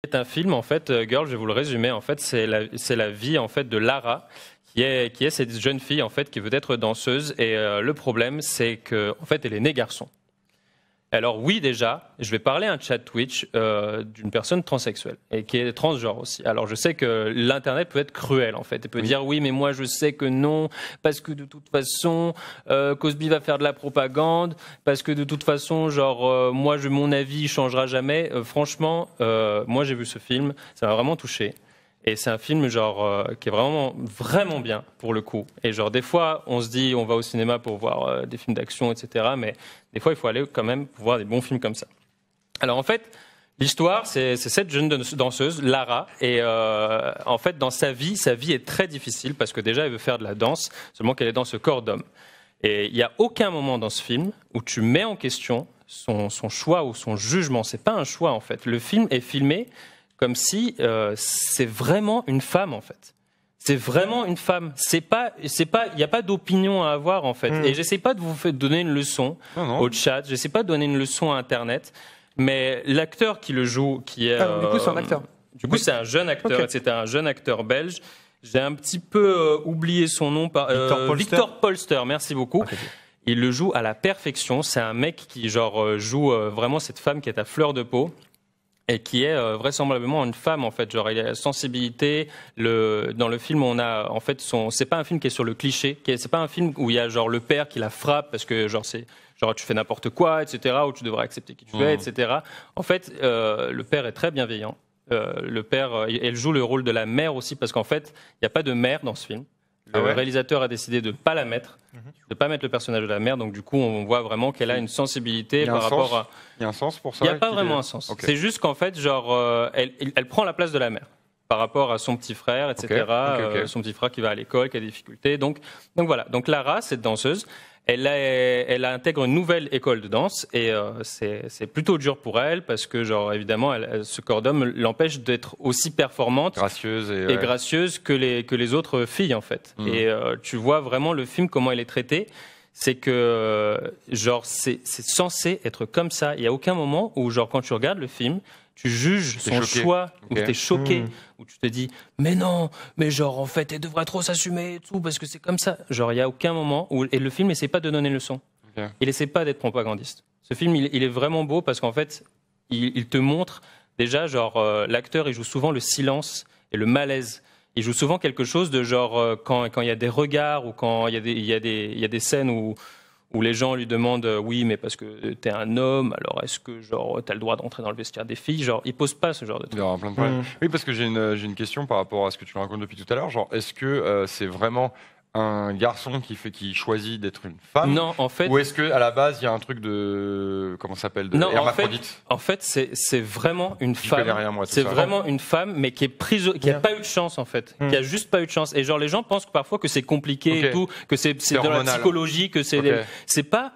C'est un film, en fait, Girl, je vais vous le résumer, en fait, c'est la vie, en fait, de Lara, qui est cette jeune fille, en fait, qui veut être danseuse, et le problème, c'est que, en fait, elle est née garçon. Alors oui, déjà, je vais parler à un chat Twitch d'une personne transsexuelle et qui est transgenre aussi. Alors je sais que l'internet peut être cruel en fait. Il peut dire oui, mais moi je sais que non, parce que de toute façon, Cosby va faire de la propagande, parce que de toute façon, genre moi mon avis changera jamais. Franchement, moi j'ai vu ce film, ça m'a vraiment touché. Et c'est un film genre qui est vraiment vraiment bien pour le coup. Et genre des fois on se dit on va au cinéma pour voir des films d'action etc. Mais des fois il faut aller quand même pour voir des bons films comme ça. Alors en fait l'histoire c'est cette jeune danseuse Lara et en fait dans sa vie est très difficile parce que déjà elle veut faire de la danse seulement qu'elle est dans ce corps d'homme. Et il n'y a aucun moment dans ce film où tu mets en question son choix ou son jugement. C'est pas un choix en fait. Le film est filmé comme si c'est vraiment une femme en fait. C'est vraiment une femme. Il n'y a pas d'opinion à avoir en fait. Et j'essaie pas de vous donner une leçon au chat. J'essaie pas de donner une leçon à Internet. Mais l'acteur qui le joue, qui est du coup c'est un acteur. Du coup c'est un jeune acteur. Okay. C'était un jeune acteur belge. J'ai un petit peu oublié son nom. Victor Polster. Merci beaucoup. Okay. Il le joue à la perfection. C'est un mec qui genre joue vraiment cette femme qui est à fleur de peau. Et qui est vraisemblablement une femme en fait, genre il a la sensibilité. Dans le film, on a en fait c'est pas un film qui est sur le cliché, c'est pas un film où il y a genre le père qui la frappe parce que genre c'est genre tu fais n'importe quoi, etc. Ou tu devrais accepter qui tu es, etc. En fait, le père est très bienveillant. Le père, elle joue le rôle de la mère aussi parce qu'en fait, il n'y a pas de mère dans ce film. Le réalisateur a décidé de ne pas la mettre, de ne pas mettre le personnage de la mère. Donc, du coup, on voit vraiment qu'elle a une sensibilité par rapport à. Il y a un sens pour ça? Il n'y a pas vraiment un sens. Okay. C'est juste qu'en fait, genre, elle prend la place de la mère par rapport à son petit frère, etc. Okay. Son petit frère qui va à l'école, qui a des difficultés. Donc voilà. Donc, Lara, cette danseuse, elle intègre une nouvelle école de danse et c'est plutôt dur pour elle parce que, genre, évidemment, ce corps d'homme l'empêche d'être aussi performante et gracieuse que les autres filles, en fait. Et tu vois vraiment le film, comment elle est traitée. C'est que, genre, c'est censé être comme ça. Il n'y a aucun moment où, genre, quand tu regardes le film, tu juges son choix, ou tu es choqué, ou tu te dis « Mais non, mais genre, en fait, elle devrait trop s'assumer et tout, parce que c'est comme ça. » Genre, il n'y a aucun moment où... Et le film n'essaie pas de donner une leçon. Il n'essaie pas d'être propagandiste. Ce film, il est vraiment beau parce qu'en fait, il te montre, déjà, genre, l'acteur, il joue souvent le silence et le malaise. Il joue souvent quelque chose de genre, quand il y a des regards ou quand il y a des scènes où les gens lui demandent oui, mais parce que t'es un homme, alors est-ce que genre t'as le droit d'entrer dans le vestiaire des filles? Genre, il pose pas ce genre de truc. Plein de problèmes. Oui, parce que j'ai une question par rapport à ce que tu racontes depuis tout à l'heure. Genre, est-ce que c'est vraiment un garçon qui choisit d'être une femme? Non, en fait. Ou est-ce que à la base il y a un truc de comment ça s'appelle, de hermaphrodite? En fait, c'est vraiment une femme. Rien, moi, c'est vraiment une femme, mais qui est prise, qui a pas eu de chance en fait, qui a juste pas eu de chance. Et genre les gens pensent parfois que c'est compliqué et tout, que c'est de la psychologie, que c'est pas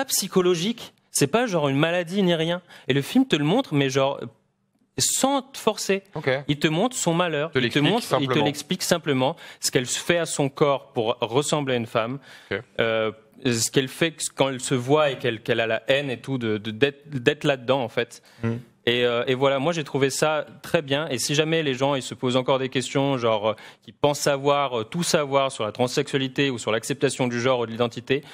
psychologique, c'est pas genre une maladie ni rien. Et le film te le montre, mais genre sans te forcer. Il te montre son malheur, il te l'explique simplement ce qu'elle fait à son corps pour ressembler à une femme, ce qu'elle fait quand elle se voit et qu'elle a la haine et tout, d'être là-dedans en fait. Et voilà, moi j'ai trouvé ça très bien. Et si jamais les gens ils se posent encore des questions, genre qui pensent tout savoir sur la transsexualité ou sur l'acceptation du genre ou de l'identité,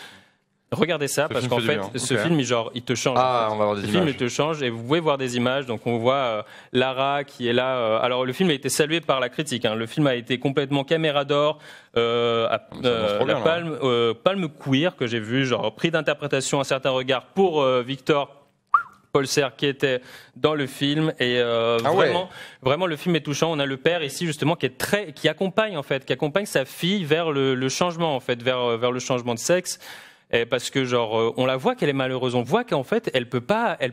regardez ça parce qu'en fait, ce film, il te change. On va voir des images. Le film, il te change et vous pouvez voir des images. Donc, on voit Lara qui est là. Alors, le film a été salué par la critique. Le film a été complètement caméra d'or, Palme Queer que j'ai vu, genre prix d'interprétation à certains regards pour Victor Polster qui était dans le film et vraiment le film est touchant. On a le père ici justement qui accompagne sa fille vers le changement en fait, vers le changement de sexe. Et parce que genre on la voit qu'elle est malheureuse, on voit qu'en fait elle peut pas, il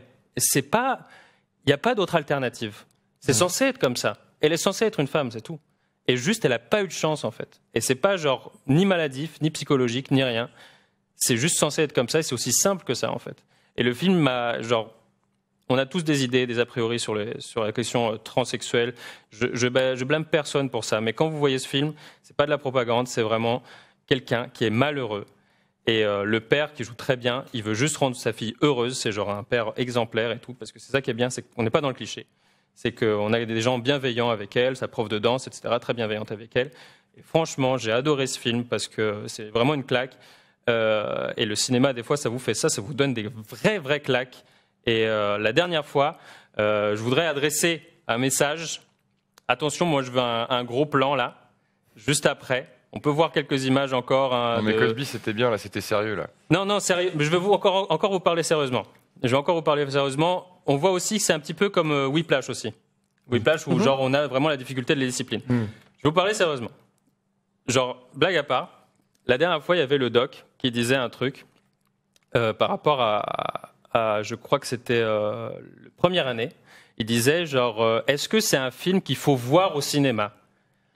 y a pas d'autre alternative. C'est censé être comme ça. Elle est censée être une femme, c'est tout. Et juste elle a pas eu de chance en fait. Et c'est pas genre ni maladif, ni psychologique, ni rien. C'est juste censé être comme ça et c'est aussi simple que ça en fait. Et le film on a tous des idées, des a priori sur la question transsexuelle. Je blâme personne pour ça. Mais quand vous voyez ce film, c'est pas de la propagande, c'est vraiment quelqu'un qui est malheureux. Et le père qui joue très bien, il veut juste rendre sa fille heureuse. C'est genre un père exemplaire et tout, parce que c'est ça qui est bien, c'est qu'on n'est pas dans le cliché. c'est qu'on a des gens bienveillants avec elle, sa prof de danse, etc., très bienveillante avec elle. Et franchement, j'ai adoré ce film parce que c'est vraiment une claque. Et le cinéma, des fois, ça vous fait ça vous donne des vraies claques. Et la dernière fois, je voudrais adresser un message. Attention, moi, je veux un gros plan, là, juste après. On peut voir quelques images encore. Non, mais Cosby, c'était bien, là, c'était sérieux, là. Non, sérieux. Mais je vais encore vous parler sérieusement. On voit aussi que c'est un petit peu comme Whiplash aussi. Whiplash, où genre, on a vraiment la difficulté de les disciplines. Je vais vous parler sérieusement. Genre, blague à part, la dernière fois, il y avait le doc qui disait un truc par rapport à je crois que c'était la première année. Il disait, genre, est-ce que c'est un film qu'il faut voir au cinéma ?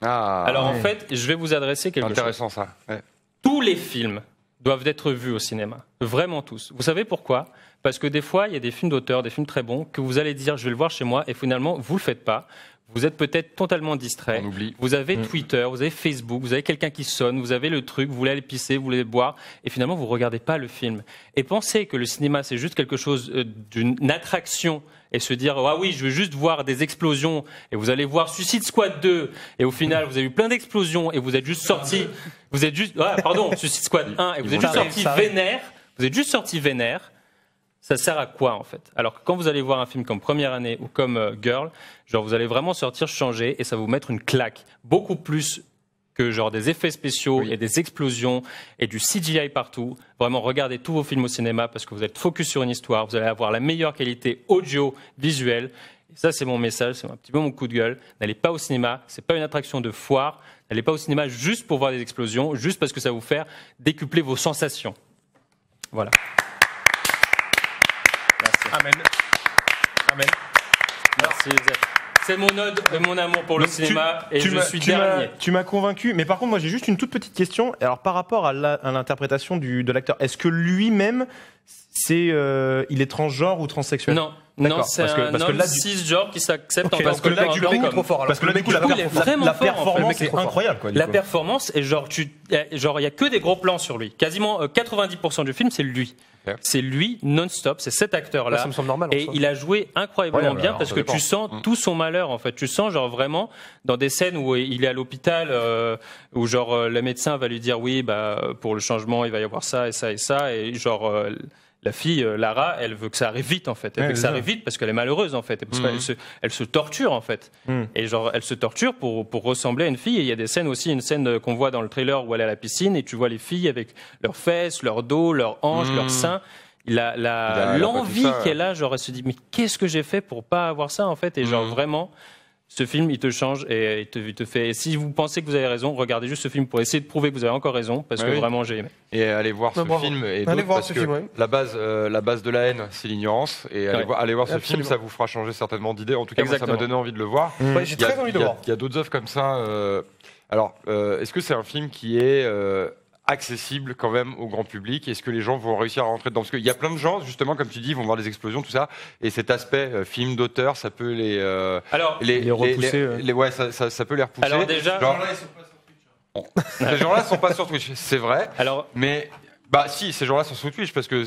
Alors, en fait, je vais vous adresser quelque chose. Intéressant, ça. Ouais. Tous les films doivent être vus au cinéma. Vraiment tous. Vous savez pourquoi ? Parce que des fois, il y a des films d'auteur, des films très bons, que vous allez dire, je vais le voir chez moi, et finalement, vous ne le faites pas. Vous êtes peut-être totalement distrait. On oublie. Vous avez Twitter, vous avez Facebook, vous avez quelqu'un qui sonne, vous avez le truc, vous voulez aller pisser, vous voulez boire, et finalement, vous ne regardez pas le film. Et pensez que le cinéma, c'est juste quelque chose d'une attraction, et se dire, ah oui, je veux juste voir des explosions, et vous allez voir Suicide Squad 2, et au final, vous avez eu plein d'explosions, et vous êtes juste sorti, Suicide Squad 1, et vous êtes juste sorti vénère, ça sert à quoi, en fait? Alors que quand vous allez voir un film comme Première année ou comme Girl, genre, vous allez vraiment sortir changer, et ça va vous mettre une claque. Beaucoup plus que genre des effets spéciaux et des explosions et du CGI partout. Vraiment, regardez tous vos films au cinéma parce que vous êtes focus sur une histoire, vous allez avoir la meilleure qualité audio-visuelle. Et ça, c'est mon message, c'est un petit peu mon coup de gueule. N'allez pas au cinéma, c'est pas une attraction de foire. N'allez pas au cinéma juste pour voir des explosions, juste parce que ça va vous faire décupler vos sensations. Voilà. Merci. Amen. Merci, Joseph. C'est mon ode de mon amour pour le cinéma et je suis dernier. Tu m'as convaincu, mais par contre, moi j'ai juste une toute petite question. Alors, par rapport à l'interprétation de l'acteur, est-ce que lui-même, il est transgenre ou transsexuel? Non, c'est un homme cisgenre qui s'accepte en tant que là, du coup, il est trop fort. Parce que là, du coup, la performance est incroyable. La performance, et genre, il y a que des gros plans sur lui. Quasiment 90% du film, c'est lui. C'est lui non-stop, c'est cet acteur-là. Ça me semble normal. Et il a joué incroyablement bien parce que tu sens tout son malheur, en fait. Tu sens, genre, vraiment, dans des scènes où il est à l'hôpital, où, genre, le médecin va lui dire, oui, bah, pour le changement, il va y avoir ça et ça et ça. Et, genre, la fille, Lara, elle veut que ça arrive vite, en fait. Elle veut que ça arrive vite parce qu'elle est malheureuse, en fait. Et parce qu'elle se torture, en fait. Et genre, elle se torture pour ressembler à une fille. Et il y a des scènes aussi, une scène qu'on voit dans le trailer où elle est à la piscine et tu vois les filles avec leurs fesses, leur dos, leurs hanches, leurs seins. L'envie qu'elle a, genre, elle se dit, mais qu'est-ce que j'ai fait pour pas avoir ça, en fait? Et genre, vraiment, ce film, il te change et il te fait. Et si vous pensez que vous avez raison, regardez juste ce film pour essayer de prouver que vous avez encore raison, parce que vraiment, j'ai aimé. Et allez voir ce film et d'autres, parce que la base de la haine, c'est l'ignorance. Et allez voir ce film, ça vous fera changer certainement d'idée. En tout cas, moi, ça m'a donné envie de le voir. J'ai très envie de le voir. Il y a d'autres œuvres comme ça. Alors, est-ce que c'est un film qui est accessible quand même au grand public? Est-ce que les gens vont réussir à rentrer dedans? Parce qu'il y a plein de gens, justement, comme tu dis, vont voir des explosions, tout ça, et cet aspect film d'auteur, ça peut les repousser. Ouais, ça peut les repousser. Alors déjà, ces gens-là ne sont pas sur Twitch, c'est vrai. Mais si, ces gens-là sont sur Twitch parce que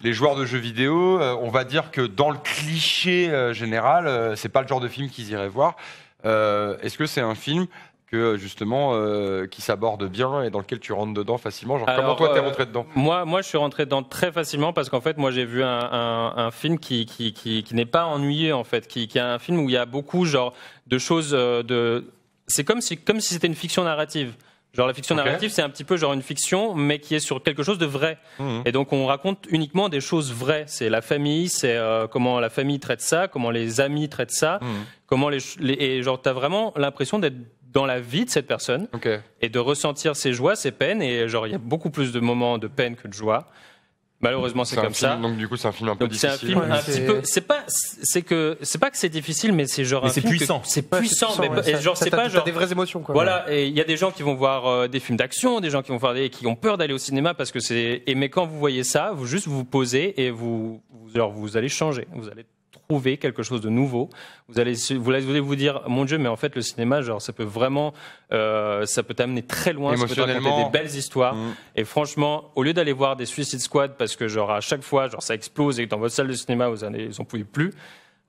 les joueurs de jeux vidéo, on va dire que dans le cliché général, c'est pas le genre de film qu'ils iraient voir. Est-ce que c'est un film que justement qui s'aborde bien et dans lequel tu rentres dedans facilement? Genre, comment toi t'es rentré dedans? Moi je suis rentré dedans très facilement parce qu'en fait moi j'ai vu un film qui n'est pas ennuyeux, en fait, qui est un film où il y a beaucoup genre de choses c'est comme si c'était une fiction narrative. Genre la fiction narrative, c'est un petit peu genre une fiction, mais qui est sur quelque chose de vrai. Et donc on raconte uniquement des choses vraies. C'est la famille, c'est comment la famille traite ça, comment les amis traitent ça, comment et genre t'as vraiment l'impression d'être dans la vie de cette personne et de ressentir ses joies, ses peines. Et genre il y a beaucoup plus de moments de peine que de joie. Malheureusement, c'est comme ça. Donc du coup, c'est un film un peu difficile. C'est un film un petit peu. C'est pas que c'est difficile, mais c'est genre. Mais c'est puissant. C'est puissant, mais genre c'est pas genre des vraies émotions, quoi. Voilà, et il y a des gens qui vont voir des films d'action, des gens qui vont voir qui ont peur d'aller au cinéma parce que c'est. Mais quand vous voyez ça, vous posez et vous allez changer. Vous allez trouver quelque chose de nouveau. Vous allez vous dire, mon Dieu, mais en fait le cinéma, genre ça peut vraiment, ça peut t'amener très loin, ça peut te raconter des belles histoires. Et franchement, au lieu d'aller voir des Suicide Squad parce que genre à chaque fois, genre ça explose et que dans votre salle de cinéma vous en pouvez plus,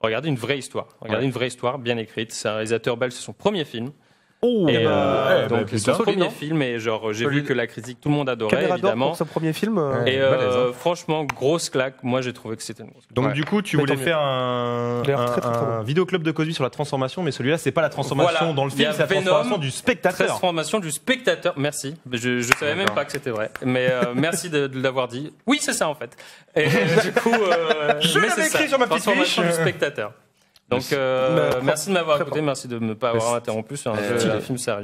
Regardez une vraie histoire. Regardez une vraie histoire bien écrite. C'est un réalisateur belge, c'est son premier film. Oh, et donc c'est son premier film et genre j'ai vu que la critique tout le monde adorait Caméra évidemment pour son premier film. Et franchement grosse claque, moi j'ai trouvé que c'était une grosse claque. Donc du coup tu voulais faire un vidéoclub de Cosby sur la transformation, mais celui-là c'est pas la transformation dans le film, c'est la transformation du spectateur. Transformation du spectateur, merci. Je savais même pas que c'était vrai, mais merci de l'avoir dit. Oui c'est ça en fait. Et du coup je l'avais écrit sur ma petite fiche. Transformation du spectateur. Donc merci de m'avoir écouté, merci de ne pas avoir interrompu sur un film sérieux.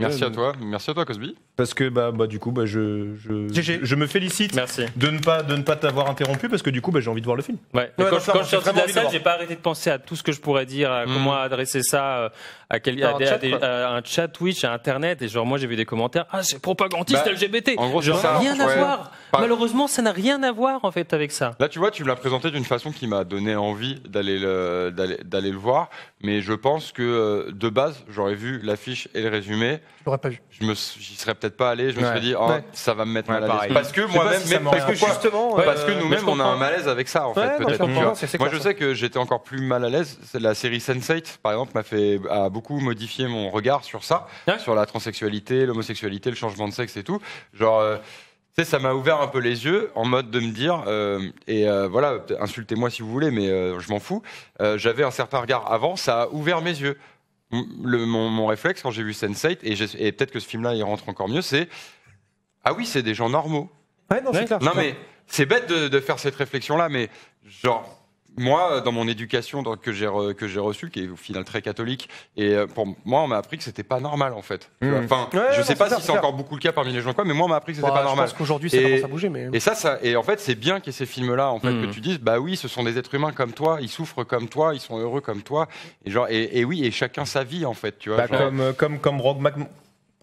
Merci à toi Cosby. Parce que du coup je me félicite de ne pas t'avoir interrompu parce que du coup j'ai envie de voir le film. Ouais. Quand je suis sorti de la salle, j'ai pas arrêté de penser à tout ce que je pourrais dire, à comment adresser ça à un chat Twitch, à Internet, et genre moi j'ai vu des commentaires, c'est propagandiste LGBT. En gros, genre rien à voir. Malheureusement, ça n'a rien à voir en fait avec ça. Là, tu vois, tu me l'as présenté d'une façon qui m'a donné envie d'aller le voir. Mais je pense que de base, j'aurais vu l'affiche et le résumé. Je l'aurais pas vu. J'y serais peut-être pas allé. Je me serais dit, ça va me mettre mal à l'aise. Parce que moi-même, parce que nous-mêmes, on a un malaise avec ça, en fait. Moi, je sais que j'étais encore plus mal à l'aise. La série Sense8, par exemple, a beaucoup modifié mon regard sur ça, sur la transsexualité, l'homosexualité, le changement de sexe et tout. Genre. Ça m'a ouvert un peu les yeux en mode de me dire, voilà, insultez-moi si vous voulez, mais je m'en fous. J'avais un certain regard avant, ça a ouvert mes yeux. Mon réflexe quand j'ai vu Sense8, et peut-être que ce film-là il rentre encore mieux, c'est ah oui, c'est des gens normaux. Ouais, non, c'est clair. Non, mais c'est bête de faire cette réflexion-là, mais genre. Moi, dans mon éducation que j'ai reçue, qui est au final très catholique, et pour moi, on m'a appris que c'était pas normal en fait. Enfin, je sais pas si c'est encore beaucoup le cas parmi les gens, mais moi, on m'a appris que c'était pas normal. Je pense qu'aujourd'hui, ça commence à bouger, mais. Et en fait, c'est bien qu'il y ait ces films-là, en fait, que tu dises, bah oui, ce sont des êtres humains comme toi, ils souffrent comme toi, ils sont heureux comme toi, et oui, et chacun sa vie en fait, tu vois.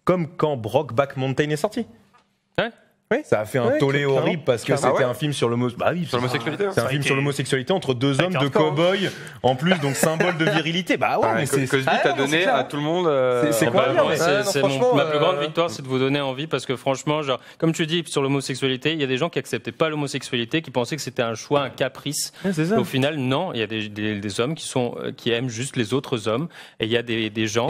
Comme quand Brokeback Mountain est sorti. Oui. Ça a fait un tollé horrible parce que c'était un film sur l'homosexualité. C'est un film sur l'homosexualité entre deux hommes de cow-boys, en plus, donc symbole de virilité. Mais Cosby t'a donné à tout le monde. C'est quoi ma plus grande victoire, c'est de vous donner envie parce que franchement, genre, comme tu dis sur l'homosexualité, il y a des gens qui acceptaient pas l'homosexualité, qui pensaient que c'était un choix, un caprice. Au final, non, il y a des hommes qui aiment juste les autres hommes, et il y a des gens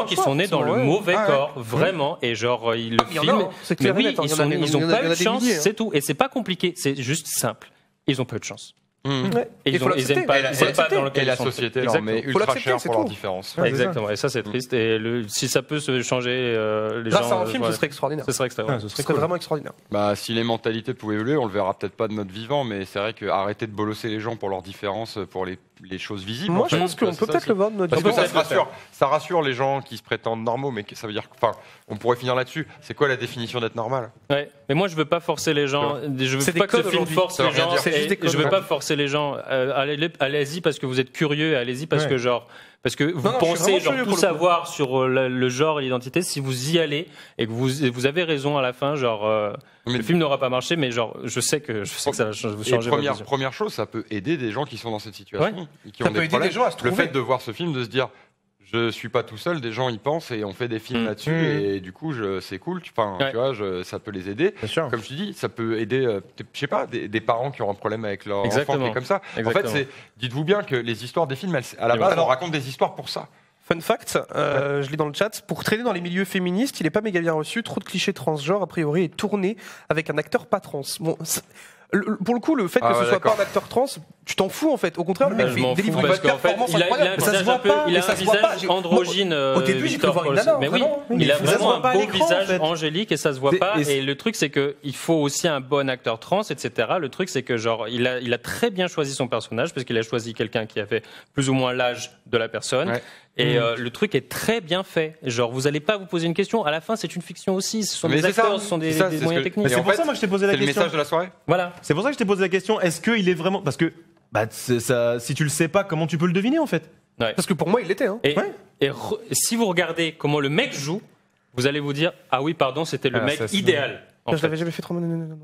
qui sont nés dans le mauvais corps, vraiment, et genre ils le filment. Mais oui, ils ont pas eu de chance, c'est tout. Et c'est pas compliqué, c'est juste simple. Ils ont pas eu de chance. Et ils aiment pas dans lequel et la société leur met ultra cher pour leur différence. Exactement, et ça c'est triste. Et si ça peut se changer, les gens. Grâce à un film, ce serait extraordinaire. Ce serait extraordinaire. Ce serait vraiment extraordinaire. Si les mentalités pouvaient évoluer, on le verra peut-être pas de notre vivant, mais c'est vrai qu'arrêter de bolosser les gens pour leurs différences, pour les choses visibles. Moi, je pense qu'on peut peut-être le voir de notre vivant. Parce que ça rassure les gens qui se prétendent normaux, mais ça veut dire, on pourrait finir là-dessus. C'est quoi la définition d'être normal ? Ouais, mais moi je veux pas forcer les gens. Je veux pas que ce film force les gens. Je veux pas forcer les gens. Allez-y parce que vous êtes curieux, allez-y parce que vous pensez tout savoir sur le genre et l'identité. Si vous y allez et que vous avez raison à la fin, le film n'aura pas marché, mais je sais que ça va vous changer. Première chose, ça peut aider des gens qui sont dans cette situation, qui ont des problèmes. Le fait de voir ce film, de se dire je suis pas tout seul, des gens y pensent et on fait des films là-dessus et du coup c'est cool, tu vois, ça peut les aider. Comme je te dis, ça peut aider, je sais pas, des parents qui ont un problème avec leur enfant qui est comme ça. Exactement. En fait, dites-vous bien que les histoires des films, à la base, on raconte des histoires pour ça. Fun fact, je lis dans le chat, pour traîner dans les milieux féministes, il n'est pas méga bien reçu, trop de clichés transgenres, a priori, est tourné avec un acteur pas trans. Bon, pour le coup, le fait que ce soit pas un acteur trans, tu t'en fous en fait. Au contraire, le mec délivre une performance incroyable. Il a un visage androgyne. Au début, j'ai cru voir une nana. Mais oui, il a vraiment un beau visage angélique et ça se voit pas. Et le truc, c'est qu'il faut aussi un bon acteur trans, etc. Le truc, c'est que il a très bien choisi son personnage parce qu'il a choisi quelqu'un qui avait plus ou moins l'âge de la personne. Et le truc est très bien fait. Vous allez pas vous poser une question. À la fin, c'est une fiction aussi. Ce sont des acteurs, ce sont des moyens techniques. C'est pour ça, moi, je t'ai posé la question. C'est le message de la soirée. Voilà. C'est pour ça que je t'ai posé la question. Est-ce qu'il est vraiment parce que si tu le sais pas, comment tu peux le deviner en fait ? Parce que pour moi, il l'était. Et si vous regardez comment le mec joue, vous allez vous dire ah oui, pardon, c'était le mec idéal. Je l'avais jamais fait 3 mois.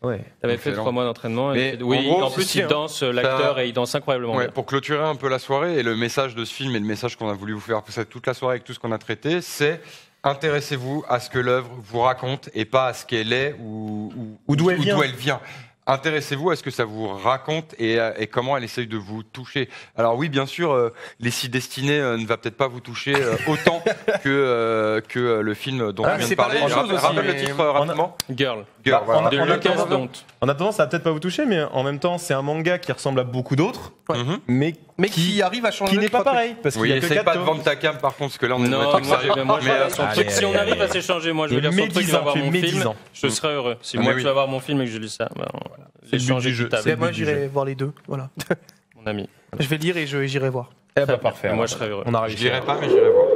Ouais. T'avais fait 3 mois d'entraînement. Oui, en plus il danse, l'acteur, et il danse incroyablement bien. Pour clôturer un peu la soirée, et le message de ce film et le message qu'on a voulu vous faire passer toute la soirée avec tout ce qu'on a traité, c'est intéressez-vous à ce que l'œuvre vous raconte et pas à ce qu'elle est ou d'où elle vient. intéressez-vous à ce que ça vous raconte et comment elle essaye de vous toucher. Alors oui, bien sûr, Les Six Destinés ne va peut-être pas vous toucher autant que le film dont on vient de parler. Rappelle le titre rapidement. Girl. Voilà. De Lucas Dont. En attendant, ça va peut-être pas vous toucher, mais en même temps, c'est un manga qui ressemble à beaucoup d'autres, mais qui arrive à changer. Qui n'est pas pareil. Parce qu'il y a que essaye 4 pas de vendre ta cam, par contre, parce que là, on est dans un truc sérieux. Moi, si on arrive à s'échanger, moi, je veux dire son truc, il va voir mon film, je serais heureux. Si moi, tu vas voir mon film et que je lis ça, l'échange est équitable. Moi, j'irai voir les deux. Voilà. Mon ami. Je vais lire et j'irai voir. Parfait. Moi, je serais heureux. Je dirais pas, mais j'irai voir.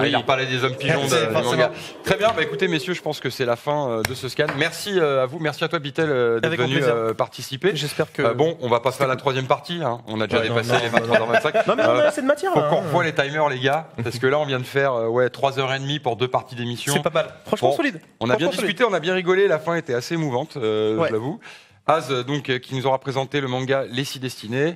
Il a reparlé des hommes pigeons du manga. Très bien, écoutez messieurs, je pense que c'est la fin de ce scan. Merci à vous, merci à toi Bitel d'être venu participer. J'espère que... Bon, on va pas faire la troisième partie, hein. On a déjà dépassé les 23h25. Non mais on a assez de matière. Faut qu'on revoie les timers les gars, parce que là on vient de faire 3h30 pour 2 parties d'émission. C'est pas mal, franchement solide. On a bien discuté, on a bien rigolé, la fin était assez émouvante, je l'avoue. Az, donc, qui nous aura présenté le manga Les Six Destinés.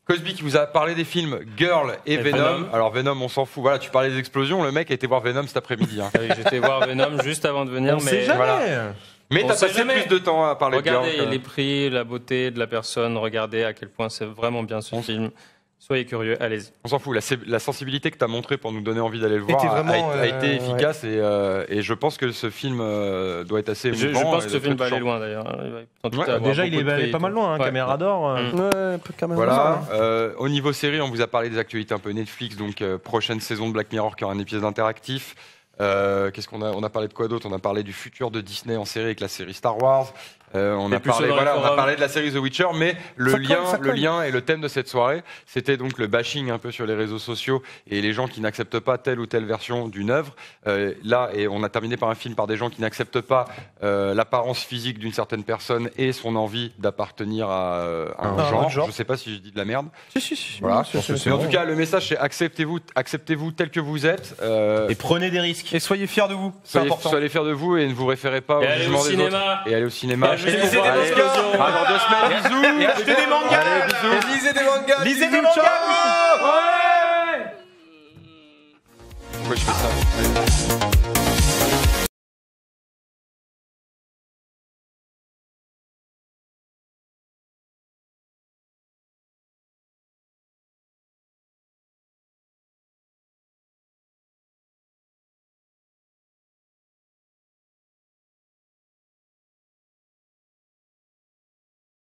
Cosby qui vous a parlé des films Girl et Venom. Alors Venom, on s'en fout. Voilà, tu parlais des explosions. Le mec a été voir Venom cet après-midi. Hein. Oui, j'étais voir Venom juste avant de venir. Mais voilà. Mais t'as passé plus de temps à parler de Girl. Regardez les prix, la beauté de la personne. Regardez à quel point c'est vraiment bien ce film. Soyez curieux, allez-y. On s'en fout. La sensibilité que tu as montrée pour nous donner envie d'aller le voir a été efficace et je pense que ce film doit être assez émouvant. Je pense que ce film va aller loin d'ailleurs. Déjà, il est pas mal loin, Caméra d'or. Voilà. Au niveau série, on vous a parlé des actualités un peu Netflix, donc prochaine saison de Black Mirror qui aura un épisode interactif. Qu'est-ce qu'on a On a parlé de quoi d'autre? On a parlé du futur de Disney en série avec la série Star Wars. On a parlé de la série The Witcher, mais le lien et le thème de cette soirée, c'était donc le bashing un peu sur les réseaux sociaux et les gens qui n'acceptent pas telle ou telle version d'une œuvre. Là, et on a terminé par un film par des gens qui n'acceptent pas l'apparence physique d'une certaine personne et son envie d'appartenir à un genre. Je ne sais pas si je dis de la merde. Si. Voilà. Mais en tout cas, le message c'est acceptez-vous tel que vous êtes. Et prenez des risques. Et soyez fiers de vous. Soyez fiers de vous et ne vous référez pas au jugement des autres. Et allez au cinéma. Lisez des mangas. Dans 2 semaines, bisous. Et achetez des mangas. Allez, bisous. Lisez des mangas. Lisez des mangas. Pourquoi je fais ça?